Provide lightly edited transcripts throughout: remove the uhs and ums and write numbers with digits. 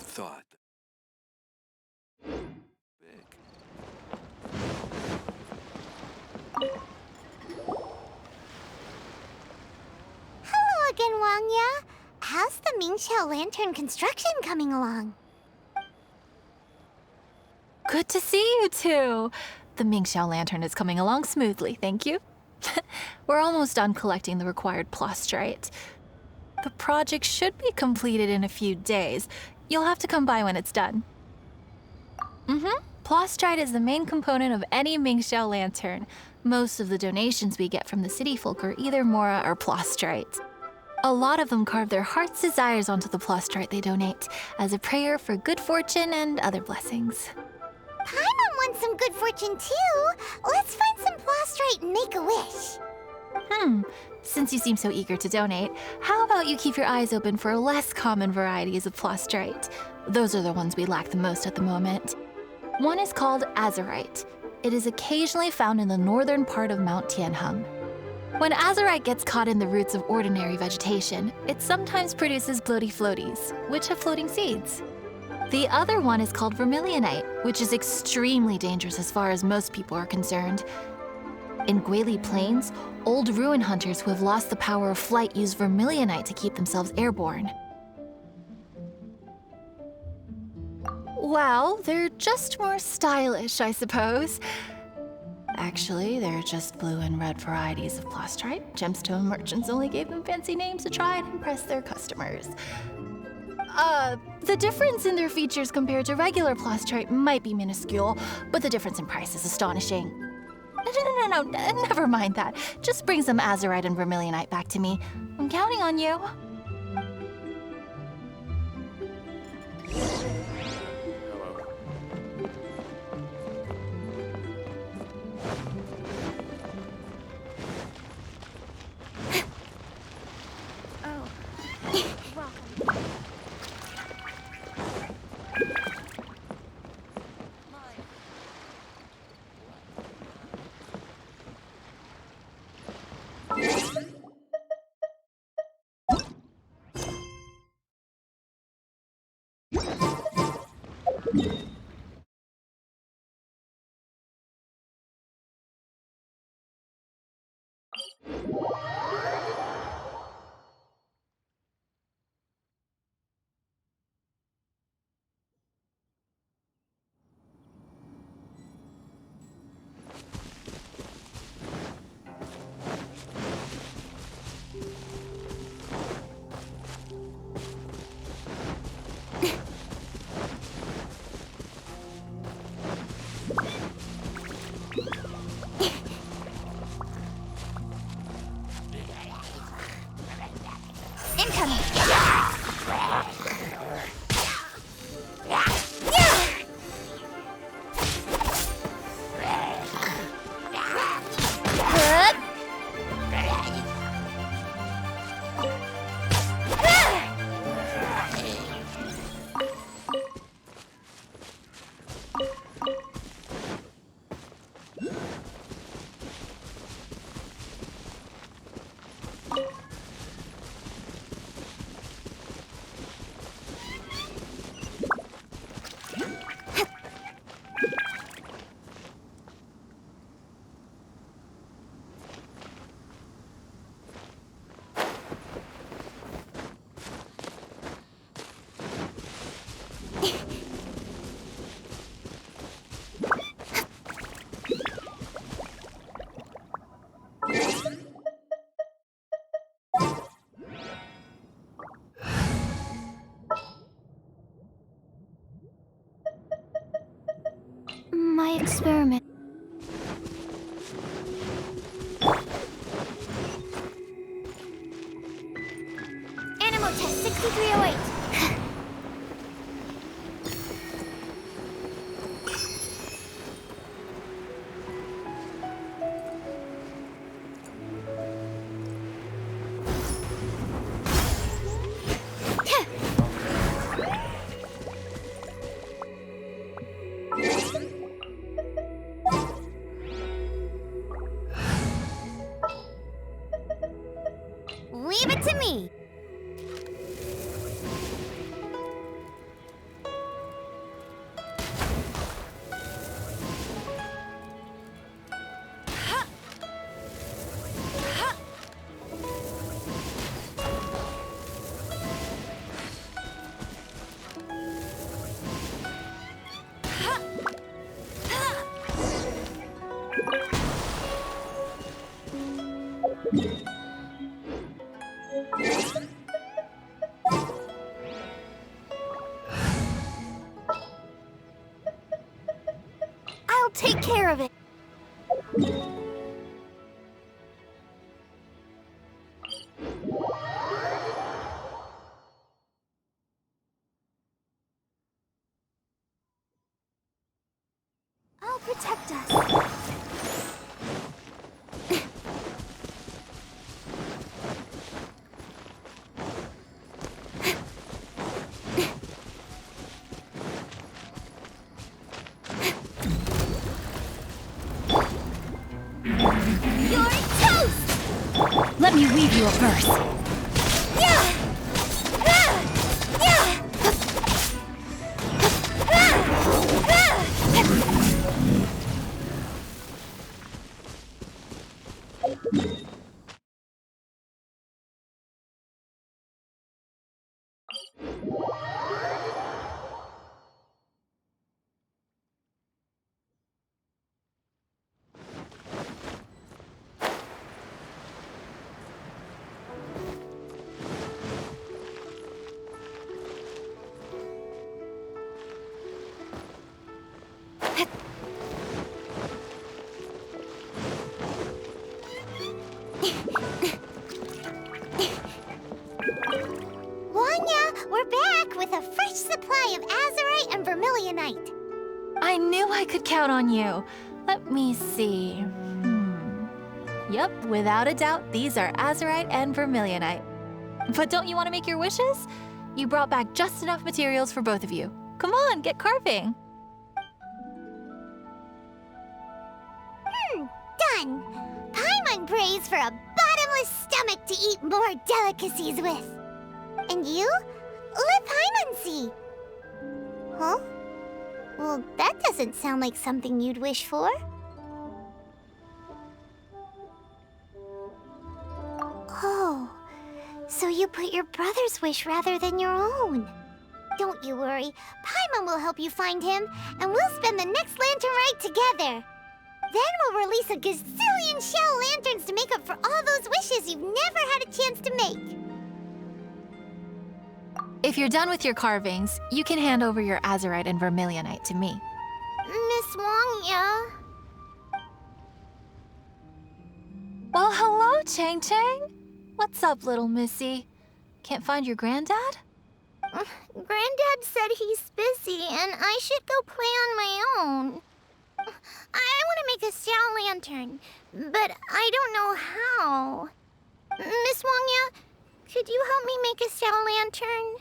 thought. Big. Hello again, Wangya. How's the Mingxiao lantern construction coming along? Good to see you two. The Mingxiao lantern is coming along smoothly, thank you. We're almost done collecting the required plastrite. The project should be completed in a few days. You'll have to come by when it's done. Plastrite is the main component of any Mingxiao lantern. Most of the donations we get from the city folk are either mora or plastrite. A lot of them carve their heart's desires onto the plastrite they donate as a prayer for good fortune and other blessings. Paimon wants some good fortune too. Let's find some plastrite and make a wish. Since you seem so eager to donate, how about you keep your eyes open for less common varieties of plastrite? Those are the ones we lack the most at the moment. One is called azurite. It is occasionally found in the northern part of Mount Tianheng. When azurite gets caught in the roots of ordinary vegetation, it sometimes produces bloaty floaties, which have floating seeds. The other one is called vermilionite, which is extremely dangerous as far as most people are concerned. In Guili Plains, old ruin hunters who have lost the power of flight use vermilionite to keep themselves airborne. Well, they're just more stylish, I suppose. Actually, they're just blue and red varieties of plastrite. Gemstone merchants only gave them fancy names to try and impress their customers. The difference in their features compared to regular plastrite might be minuscule, but the difference in price is astonishing. No, never mind that. Just bring some azurite and vermilionite back to me. I'm counting on you. My experiment. Animal test 6308. I'll take care of it. I'll protect us. You're toast! Let me weave you a verse. Yeah! Ah! Yeah! Ah! Ah! Wanya, we're back with a fresh supply of azurite and vermilionite. I knew I could count on you. Let me see. Yep, without a doubt, these are azurite and vermilionite. But don't you want to make your wishes? You brought back just enough materials for both of you. Come on, get carving. Done. Paimon prays for a bottomless stomach to eat more delicacies with. And you? Let Paimon see. Huh? Well, that doesn't sound like something you'd wish for. Oh, so you put your brother's wish rather than your own. Don't you worry. Paimon will help you find him, and we'll spend the next lantern rite together. Then we'll release a gazillion shell lanterns to make up for all those wishes you've never had a chance to make. If you're done with your carvings, you can hand over your azurite and vermilionite to me. Miss Wangya. Well, hello, Chang Chang. What's up, little missy? Can't find your granddad? Granddad said he's busy and I should go play on my own. I want to make a shell lantern, but I don't know how. Miss Wangya, could you help me make a shell lantern?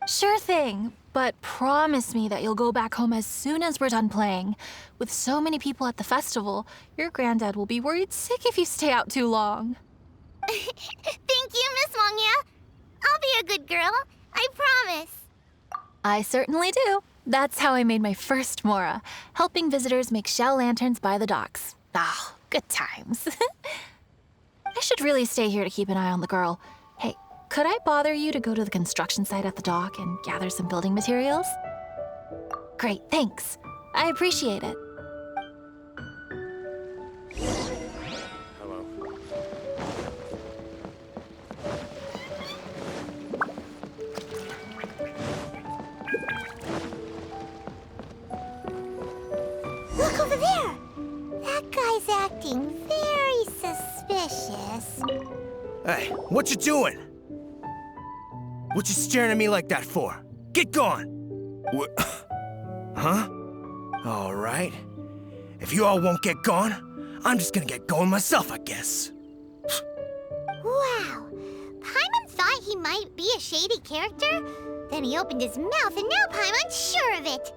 Sure thing, but promise me that you'll go back home as soon as we're done playing. With so many people at the festival, your granddad will be worried sick if you stay out too long. Thank you, Miss Wangya. I'll be a good girl. I promise. I certainly do. That's how I made my first Mora, helping visitors make shell lanterns by the docks. Ah, good times. I should really stay here to keep an eye on the girl. Hey, could I bother you to go to the construction site at the dock and gather some building materials? Great, thanks. I appreciate it. Hello. Look over there. That guy's acting very suspicious. Hey, what you doing? What you staring at me like that for? Get gone! Huh? All right. If you all won't get gone, I'm just gonna get going myself, I guess. Wow. Paimon thought he might be a shady character. Then he opened his mouth and now Paimon's sure of it.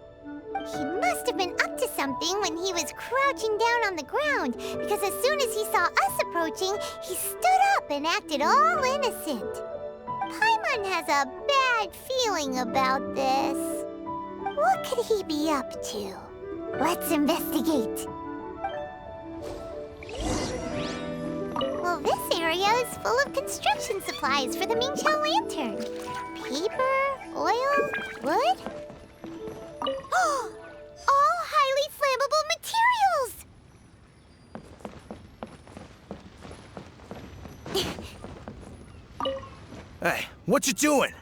He must have been up to something when he was crouching down on the ground, because as soon as he saw us approaching, he stood up and acted all innocent. Paimon has a bad feeling about this. What could he be up to? Let's investigate. Well, this area is full of construction supplies for the Mingqiao lantern. Paper, oil, wood. All highly flammable materials! Hey, what you doing?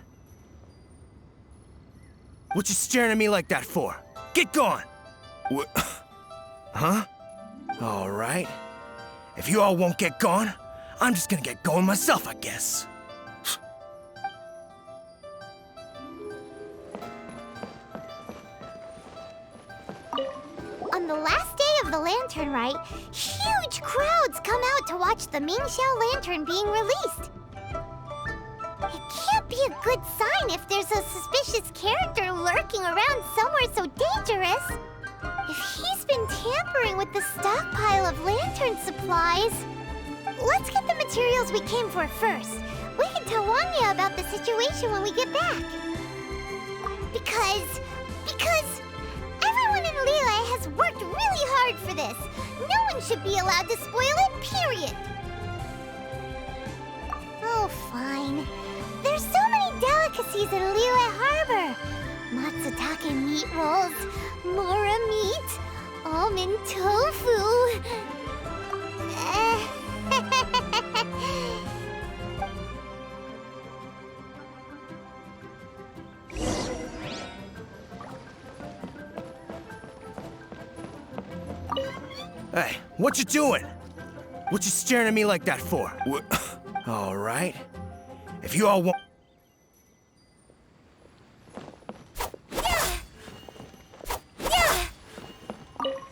What you staring at me like that for? Get gone! Huh? All right. If you all won't get gone, I'm just gonna get going myself, I guess. On the last day of the Lantern Rite, huge crowds come out to watch the Mingxiao Lantern being released. It can't be a good sign if there's a suspicious character lurking around somewhere so dangerous. If he's been tampering with the stockpile of lantern supplies... Let's get the materials we came for first. We can tell Wanya about the situation when we get back. Because everyone in Liyue has worked really hard for this. No one should be allowed to spoil it, period. Oh, fine. There's so many delicacies in Liyue Harbor. Matsutake meat rolls, mora meat, almond tofu. Hey, what you doing? What you staring at me like that for? All right. If you all want...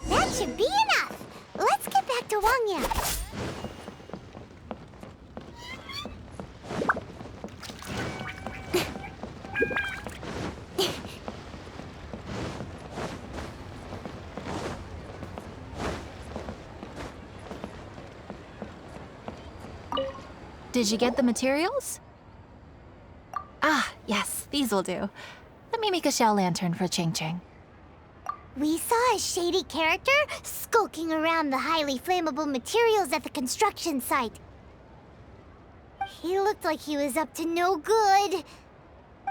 That should be enough. Let's get back to Wangya. Did you get the materials? Ah, yes, these will do. Let me make a shell lantern for Ching Ching. We saw a shady character skulking around the highly flammable materials at the construction site. He looked like he was up to no good.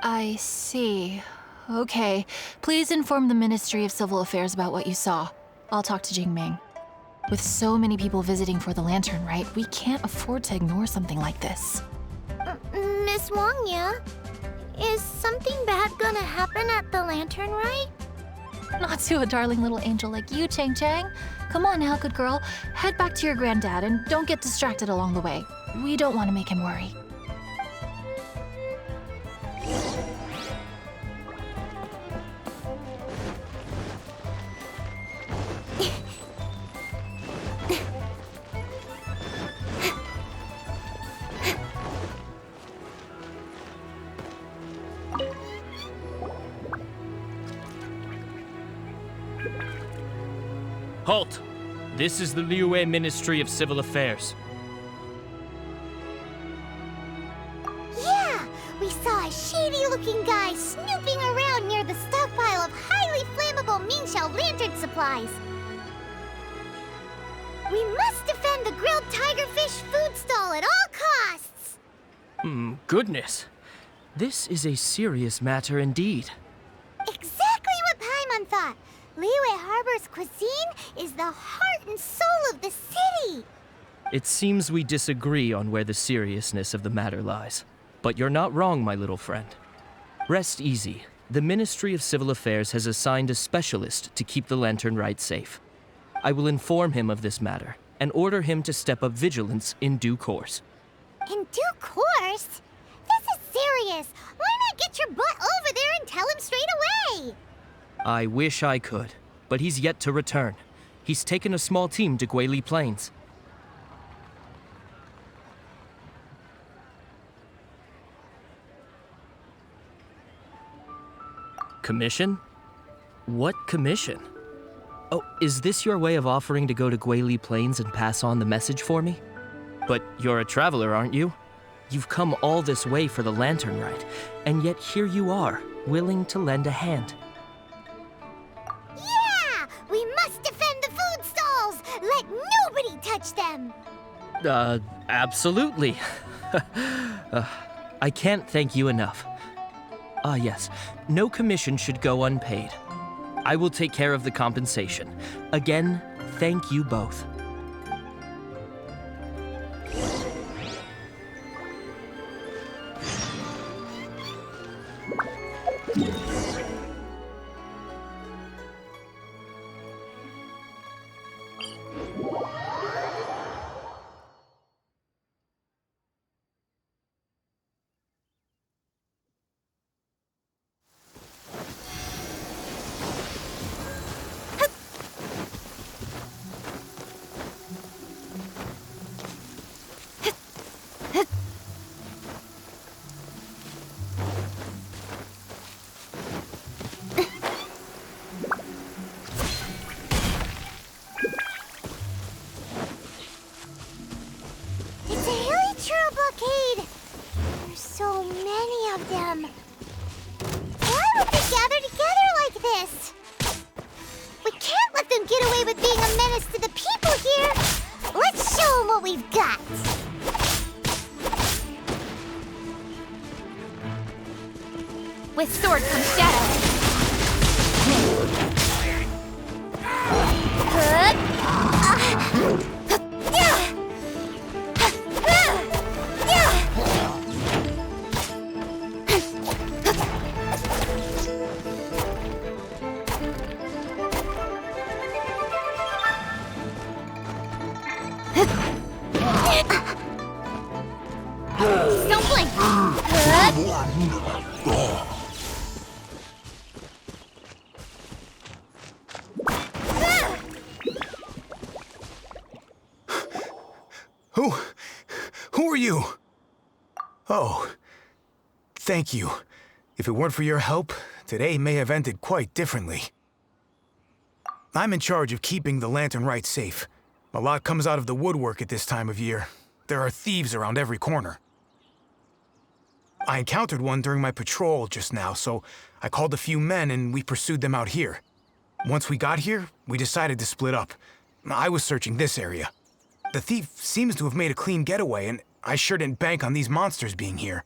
I see. Okay, please inform the Ministry of Civil Affairs about what you saw. I'll talk to Jingming. With so many people visiting for the Lantern Rite, we can't afford to ignore something like this. Miss Wangya, is something bad gonna happen at the Lantern Rite? Not to a darling little angel like you, Chang Chang. Come on now, good girl. Head back to your granddad and don't get distracted along the way. We don't want to make him worry. Halt! This is the Liyue Ministry of Civil Affairs. Yeah! We saw a shady-looking guy snooping around near the stockpile of highly flammable Mingxiao lantern supplies. We must defend the grilled tigerfish food stall at all costs! Goodness. This is a serious matter indeed. Exactly what Paimon thought! Liyue Harbor's cuisine is the heart and soul of the city! It seems we disagree on where the seriousness of the matter lies. But you're not wrong, my little friend. Rest easy. The Ministry of Civil Affairs has assigned a specialist to keep the Lantern Rite safe. I will inform him of this matter and order him to step up vigilance in due course. In due course? This is serious! Why not get your butt over there and tell him straight away? I wish I could, but he's yet to return. He's taken a small team to Guili Plains. Commission? What commission? Oh, is this your way of offering to go to Guili Plains and pass on the message for me? But you're a traveler, aren't you? You've come all this way for the Lantern Rite, and yet here you are, willing to lend a hand. Yeah! We must defend the food stalls! Let nobody touch them! Absolutely. I can't thank you enough. Ah, yes. No commission should go unpaid. I will take care of the compensation. Again, thank you both. menace to the people here, let's show them what we've got. With sword comes shadow. Don't blink. Who are you? Oh, thank you. If it weren't for your help, today may have ended quite differently. I'm in charge of keeping the Lantern Rite safe. A lot comes out of the woodwork at this time of year. There are thieves around every corner. I encountered one during my patrol just now, so I called a few men and we pursued them out here. Once we got here, we decided to split up. I was searching this area. The thief seems to have made a clean getaway, and I sure didn't bank on these monsters being here.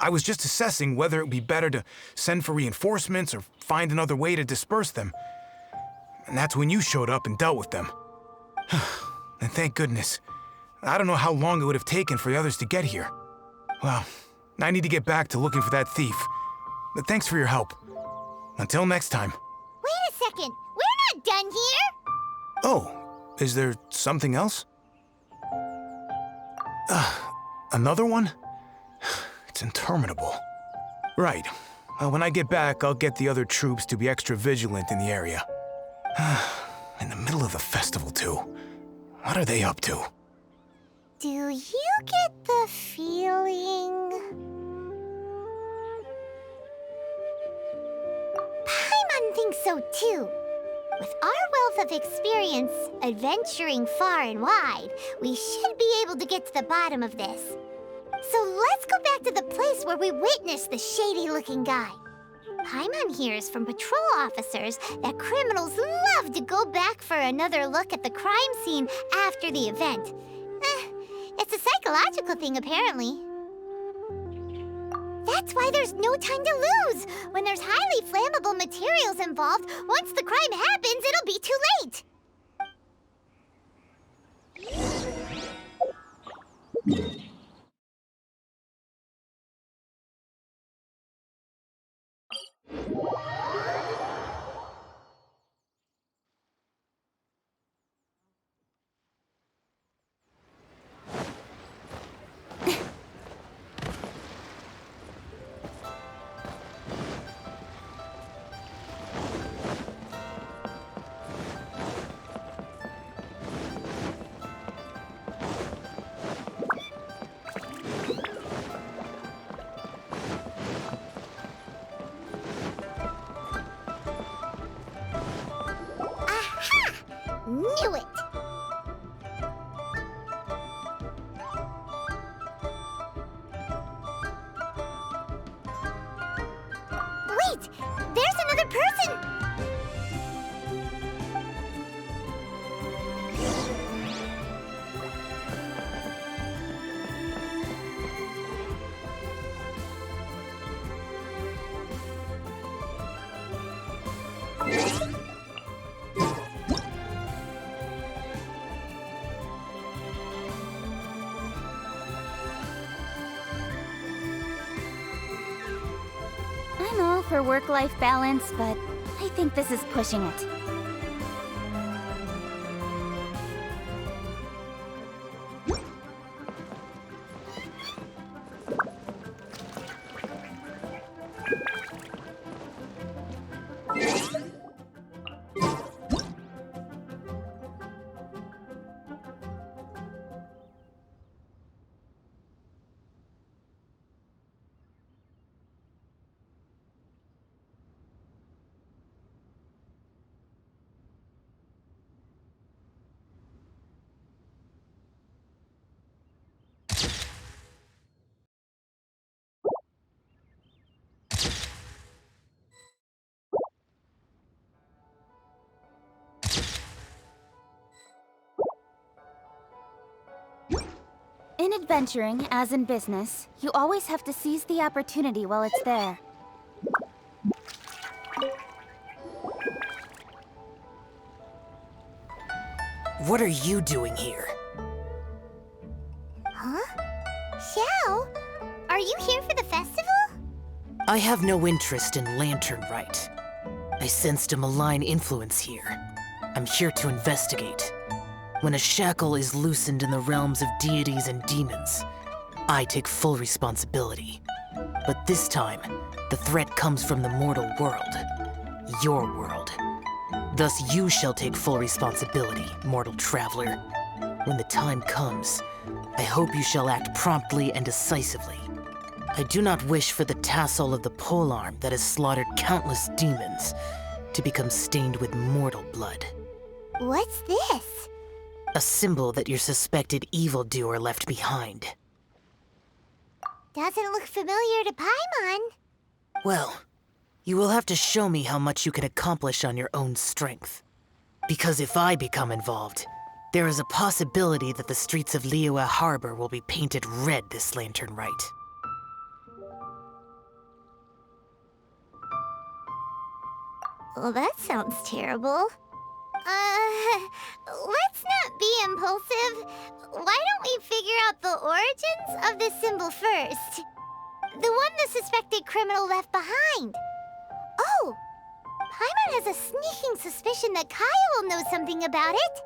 I was just assessing whether it would be better to send for reinforcements or find another way to disperse them. And that's when you showed up and dealt with them. And thank goodness. I don't know how long it would have taken for the others to get here. Well, I need to get back to looking for that thief. But thanks for your help. Until next time. Wait a second. We're not done here. Oh, is there something else? Another one? It's interminable. Right. Well, when I get back, I'll get the other troops to be extra vigilant in the area. In the middle of the festival, too. What are they up to? Do you get the feeling... Paimon thinks so too. With our wealth of experience, adventuring far and wide, we should be able to get to the bottom of this. So let's go back to the place where we witnessed the shady-looking guy. Paimon hears from patrol officers that criminals love to go back for another look at the crime scene after the event. It's a psychological thing, apparently. That's why there's no time to lose. When there's highly flammable materials involved, once the crime happens, it'll be too late. Knew it! Wait! There's another person! I'm all for work-life balance, but I think this is pushing it. In adventuring, as in business, you always have to seize the opportunity while it's there. What are you doing here? Huh? Xiao, are you here for the festival? I have no interest in Lantern Rite. I sensed a malign influence here. I'm here to investigate. When a shackle is loosened in the realms of deities and demons, I take full responsibility. But this time, the threat comes from the mortal world. Your world. Thus you shall take full responsibility, mortal traveler. When the time comes, I hope you shall act promptly and decisively. I do not wish for the tassel of the polearm that has slaughtered countless demons to become stained with mortal blood. What's this? A symbol that your suspected evildoer left behind. Doesn't look familiar to Paimon. Well, you will have to show me how much you can accomplish on your own strength. Because if I become involved, there is a possibility that the streets of Liyue Harbor will be painted red this Lantern Rite. Well, that sounds terrible. Let's not be impulsive. Why don't we figure out the origins of this symbol first? The one the suspected criminal left behind. Oh! Paimon has a sneaking suspicion that Kaya will know something about it.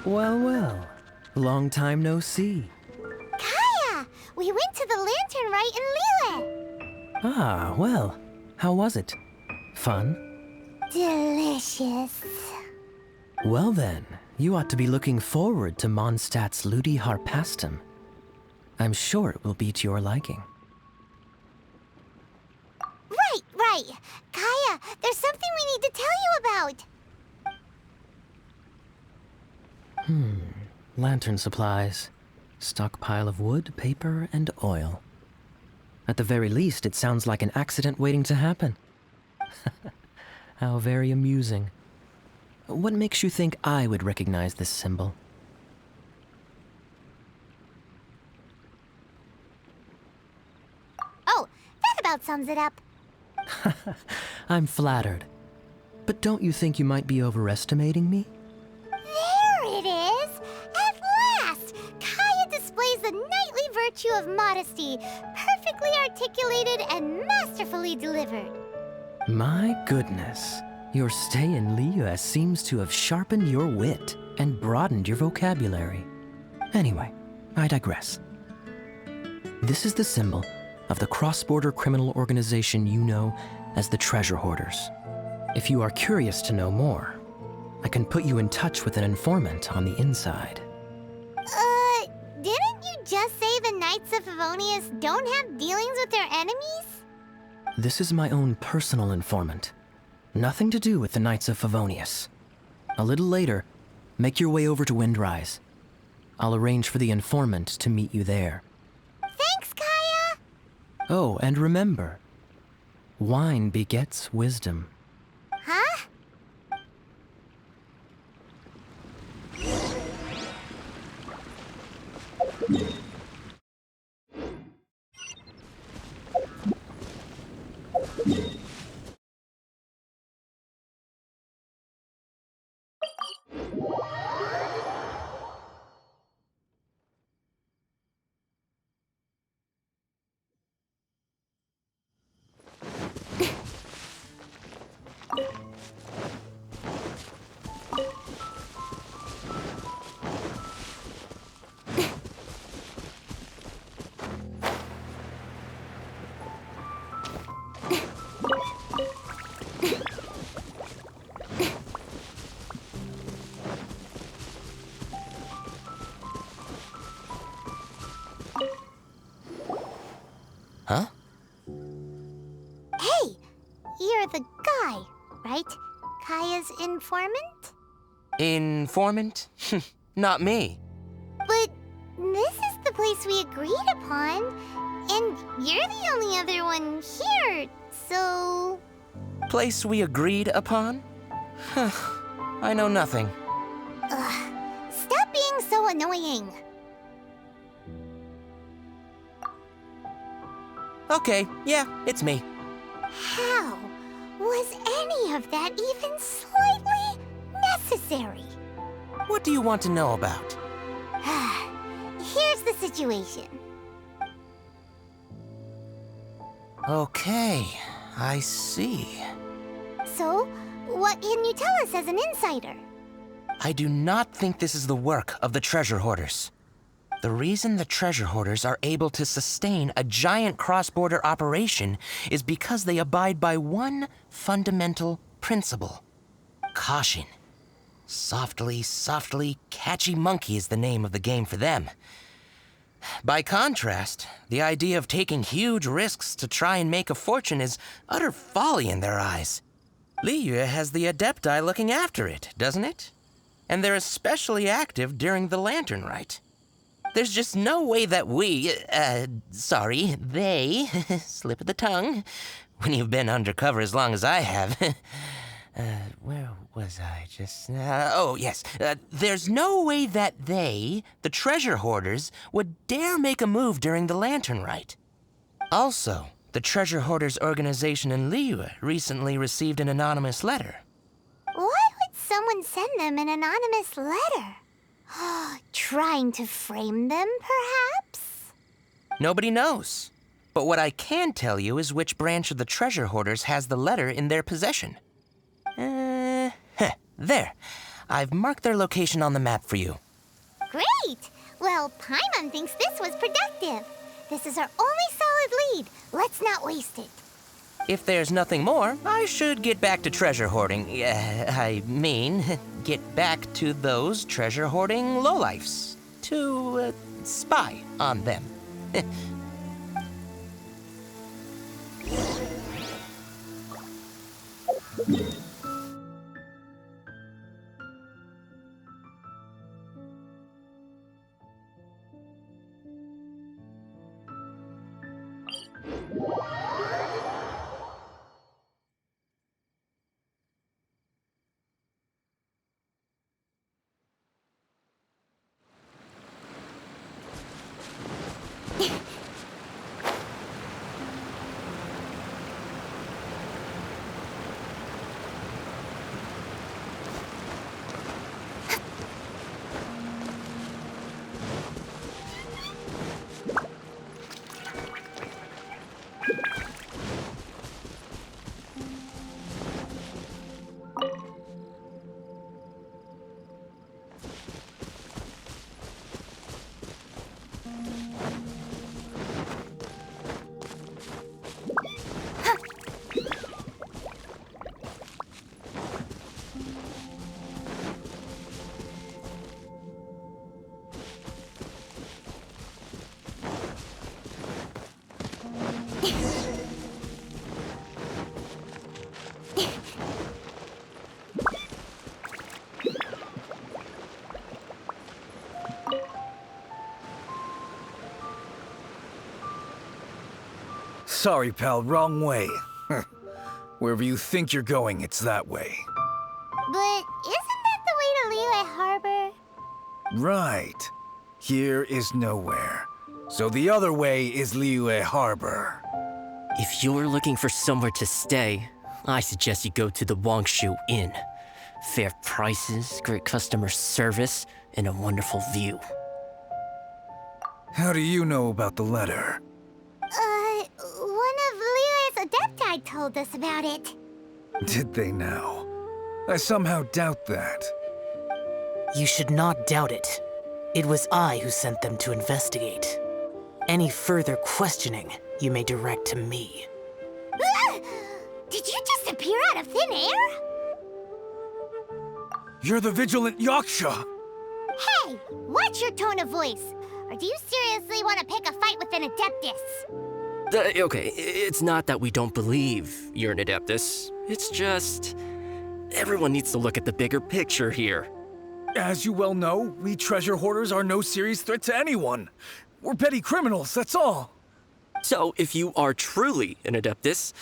Well, well. Long time no see. Kaya! We went to the Lantern Rite in Liyue. Ah, well. How was it? Fun? Delicious. Well then, you ought to be looking forward to Mondstadt's Ludi Harpastum. I'm sure it will be to your liking. Right. Kaya, there's something we need to tell you about. Lantern supplies. Stockpile of wood, paper, and oil. At the very least, it sounds like an accident waiting to happen. How very amusing. What makes you think I would recognize this symbol? Oh, that about sums it up. I'm flattered. But don't you think you might be overestimating me? There it is! At last! Kaya displays the knightly virtue of modesty, perfectly articulated and masterfully delivered. My goodness. Your stay in Liyue seems to have sharpened your wit and broadened your vocabulary. Anyway, I digress. This is the symbol of the cross-border criminal organization you know as the Treasure Hoarders. If you are curious to know more, I can put you in touch with an informant on the inside. Didn't you just say the Knights of Favonius don't have dealings with their enemies? This is my own personal informant. Nothing to do with the Knights of Favonius. A little later, make your way over to Windrise. I'll arrange for the informant to meet you there. Thanks, Kaya! Oh, and remember, wine begets wisdom. Huh? Huh? Hey, you're the guy, right? Kaya's informant? Informant? Not me. But this is the place we agreed upon, and you're the only other one here, so... Place we agreed upon? I know nothing. Ugh, stop being so annoying. Okay, yeah, it's me. How was any of that even slightly necessary? What do you want to know about? Here's the situation. Okay, I see. So, what can you tell us as an insider? I do not think this is the work of the treasure hoarders. The reason the treasure hoarders are able to sustain a giant cross-border operation is because they abide by one fundamental principle. Caution. Softly, softly, catchy monkey is the name of the game for them. By contrast, the idea of taking huge risks to try and make a fortune is utter folly in their eyes. Liyue has the Adepti looking after it, doesn't it? And they're especially active during the Lantern Rite. There's just no way that they, slip of the tongue, when you've been undercover as long as I have. Where was I just now? Oh, yes. There's no way that they, the treasure hoarders, would dare make a move during the Lantern Rite. Also, the treasure hoarders organization in Liyue recently received an anonymous letter. Why would someone send them an anonymous letter? Trying to frame them, perhaps? Nobody knows. But what I can tell you is which branch of the treasure hoarders has the letter in their possession. There. I've marked their location on the map for you. Great! Well, Paimon thinks this was productive. This is our only solid lead. Let's not waste it. If there's nothing more, I should get back to treasure hoarding. Get back to those treasure hoarding lowlifes. To, spy on them. Sorry, pal, wrong way. Wherever you think you're going, it's that way. But isn't that the way to Liyue Harbor? Right. Here is nowhere. So the other way is Liyue Harbor. If you're looking for somewhere to stay, I suggest you go to the Wangshu Inn. Fair prices, great customer service, and a wonderful view. How do you know about the letter? One of Liyue's Adepti told us about it. Did they now? I somehow doubt that. You should not doubt it. It was I who sent them to investigate. Any further questioning, you may direct to me. Did you just appear out of thin air? You're the vigilant Yaksha! Hey, watch your tone of voice. Or do you seriously want to pick a fight with an Adeptus? Okay, it's not that we don't believe you're an Adeptus. It's just... everyone needs to look at the bigger picture here. As you well know, we treasure hoarders are no serious threat to anyone. We're petty criminals, that's all. So, if you are truly an Adeptus,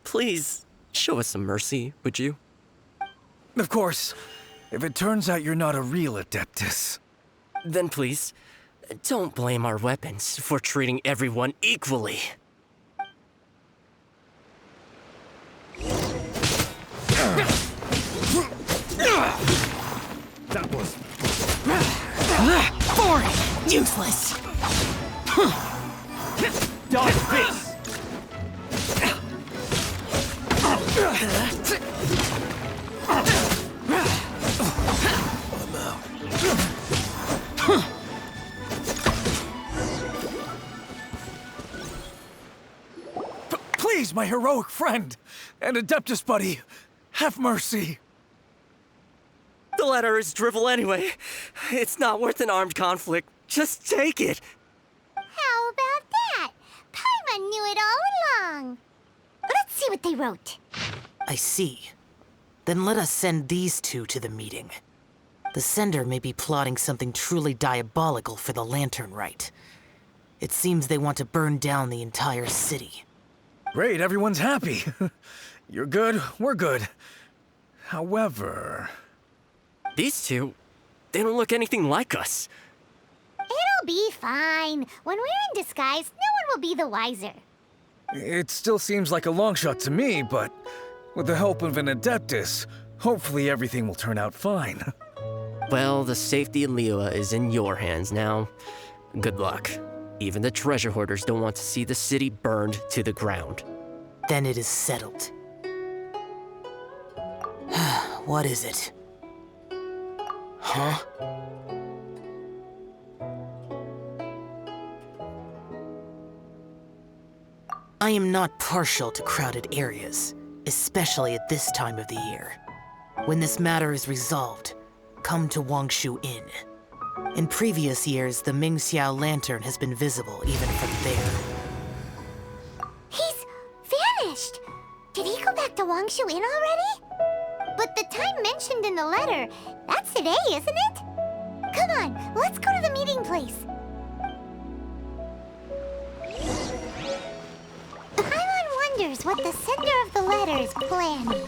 please show us some mercy, would you? Of course, if it turns out you're not a real Adeptus. Then please, don't blame our weapons for treating everyone equally. That was... Boring! Useless! Dog face! Please, my heroic friend and Adeptus buddy, have mercy. The letter is drivel anyway. It's not worth an armed conflict. Just take it. How about that? Paimon knew it all along. Let's see what they wrote. I see. Then let us send these two to the meeting. The sender may be plotting something truly diabolical for the Lantern Rite. It seems they want to burn down the entire city. Great, everyone's happy. You're good, we're good. However... These two, they don't look anything like us. It'll be fine. When we're in disguise, no one will be the wiser. It still seems like a long shot to me, but with the help of an Adeptus, hopefully everything will turn out fine. Well, the safety of Liyue is in your hands now. Good luck. Even the treasure hoarders don't want to see the city burned to the ground. Then it is settled. What is it? Huh? I am not partial to crowded areas, especially at this time of the year. When this matter is resolved, come to Wangshu Inn. In previous years, the Mingxiao lantern has been visible even from there. He's vanished. Did he go back to Wangshu Inn already? But the time mentioned in the letter, that's today, isn't it? Come on, let's go to the meeting place. Paimon wonders what the sender of the letter is planning.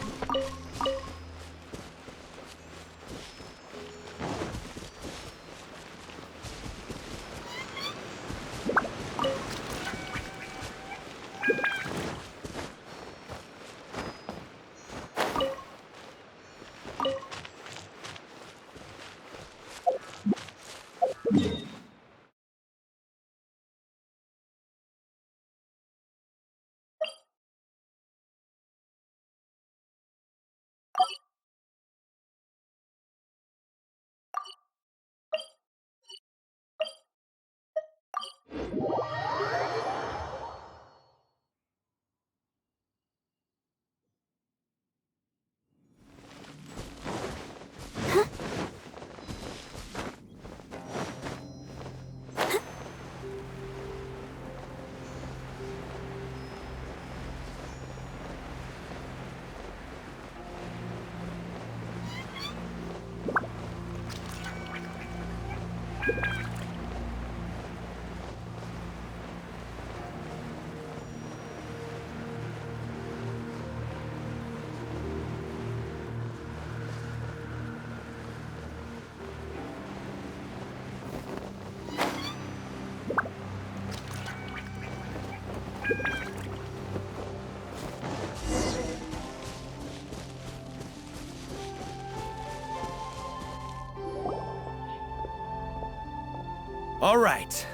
All right.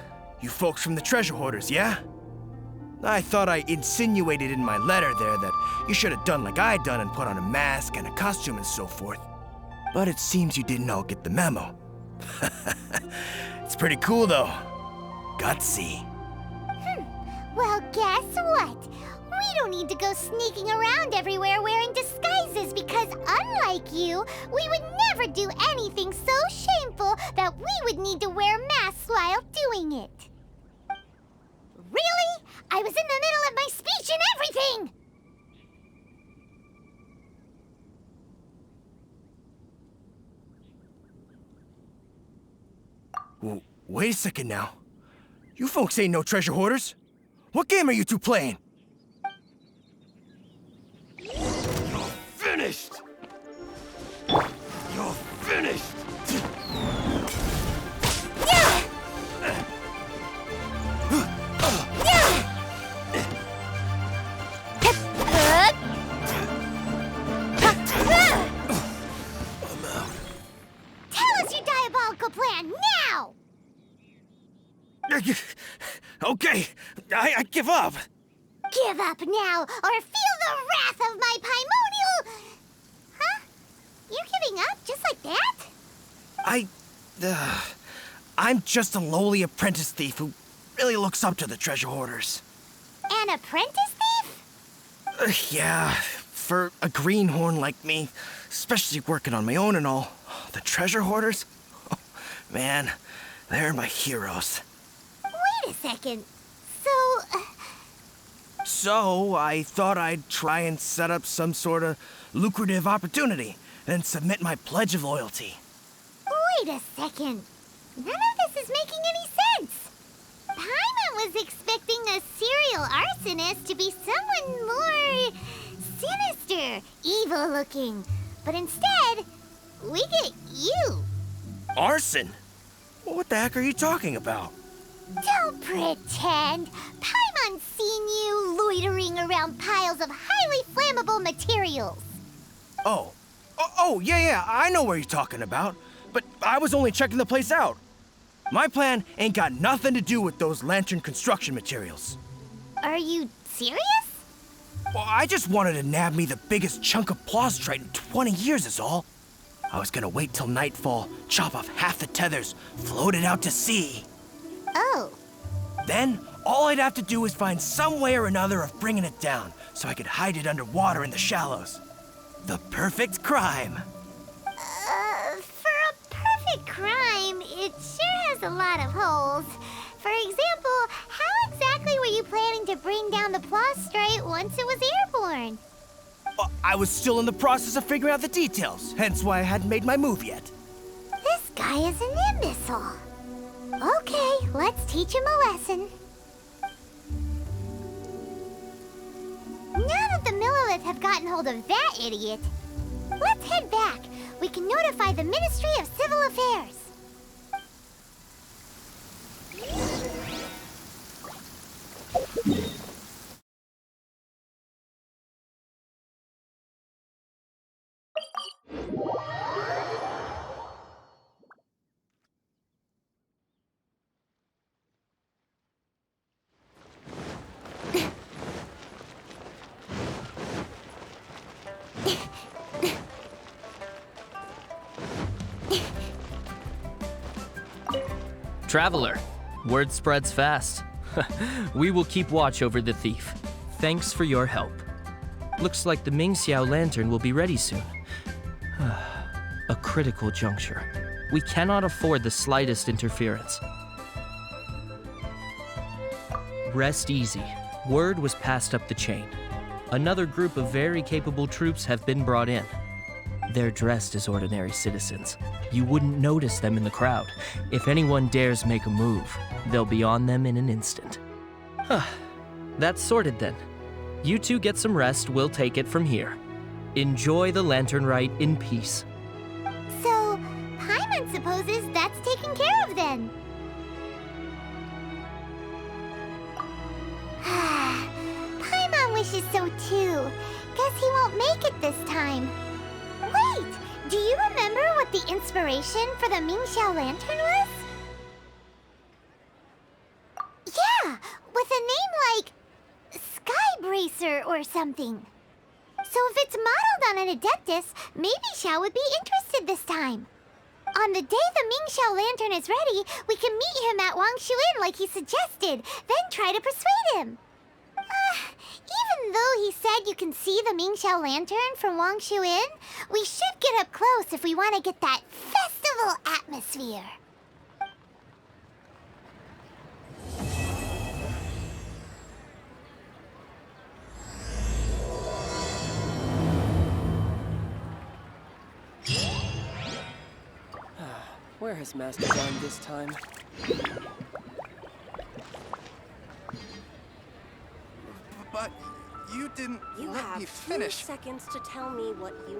You folks from the treasure hoarders, yeah? I thought I insinuated in my letter there that you should have done like I done and put on a mask and a costume and so forth. But it seems you didn't all get the memo. It's pretty cool, though. Gutsy. Well, guess what? We don't need to go sneaking around everywhere wearing disguises because unlike you, we would never do anything so shameful that we would need to wear masks while doing it. Really? I was in the middle of Wait a second now. You folks ain't no treasure hoarders. What game are you two playing? You're finished! You're finished! Tell us your diabolical plan now! Okay, I give up. Give up now, or feel the wrath of my Paimonial... Huh? You're giving up just like that? I'm just a lowly apprentice thief who really looks up to the treasure hoarders. An apprentice thief? Yeah, for a greenhorn like me, especially working on my own and all, the treasure hoarders, oh, man, they're my heroes. Wait a second. So I thought I'd try and set up some sort of lucrative opportunity, and submit my pledge of loyalty. Wait a second. None of this is making any sense. Paimon was expecting a serial arsonist to be someone more sinister, evil-looking. But instead, we get you. Arson? What the heck are you talking about? Don't pretend. Paimon's seen you loitering around piles of highly flammable materials. Oh, yeah, I know what you're talking about. But I was only checking the place out. My plan ain't got nothing to do with those lantern construction materials. Are you serious? Well, I just wanted to nab me the biggest chunk of plaustrite in 20 years is all. I was gonna wait till nightfall, chop off half the tethers, float it out to sea. Oh. Then, all I'd have to do is find some way or another of bringing it down, so I could hide it underwater in the shallows. The perfect crime. For a perfect crime, it sure has a lot of holes. For example, how exactly were you planning to bring down the plaustrite once it was airborne? I was still in the process of figuring out the details, hence why I hadn't made my move yet. This guy is an imbecile. Okay, let's teach him a lesson. Now that the Millilith have gotten hold of that idiot, let's head back. We can notify the Ministry of Civil Affairs. Traveler, word spreads fast. We will keep watch over the thief. Thanks for your help. Looks like the Mingxiao lantern will be ready soon. A critical juncture. We cannot afford the slightest interference. Rest easy. Word was passed up the chain. Another group of very capable troops have been brought in. They're dressed as ordinary citizens. You wouldn't notice them in the crowd. If anyone dares make a move, they'll be on them in an instant. That's sorted then. You two get some rest, we'll take it from here. Enjoy the lantern rite in peace. So, Paimon supposes that's taken care of then. Paimon wishes so too. Guess he won't make it this time. Wait, do you remember what the inspiration for the Mingxiao lantern was? Yeah, with a name like Skybracer or something. So if it's modeled on an Adeptus, maybe Xiao would be interested this time. On the day the Mingxiao lantern is ready, we can meet him at Wangshu Inn like he suggested, then try to persuade him. Even though he said you can see the Mingxiao lantern from Wangshu Inn, we should get up close if we want to get that festival atmosphere. Where has Master gone this time? But you didn't You let have me 2 finish. seconds to tell me what you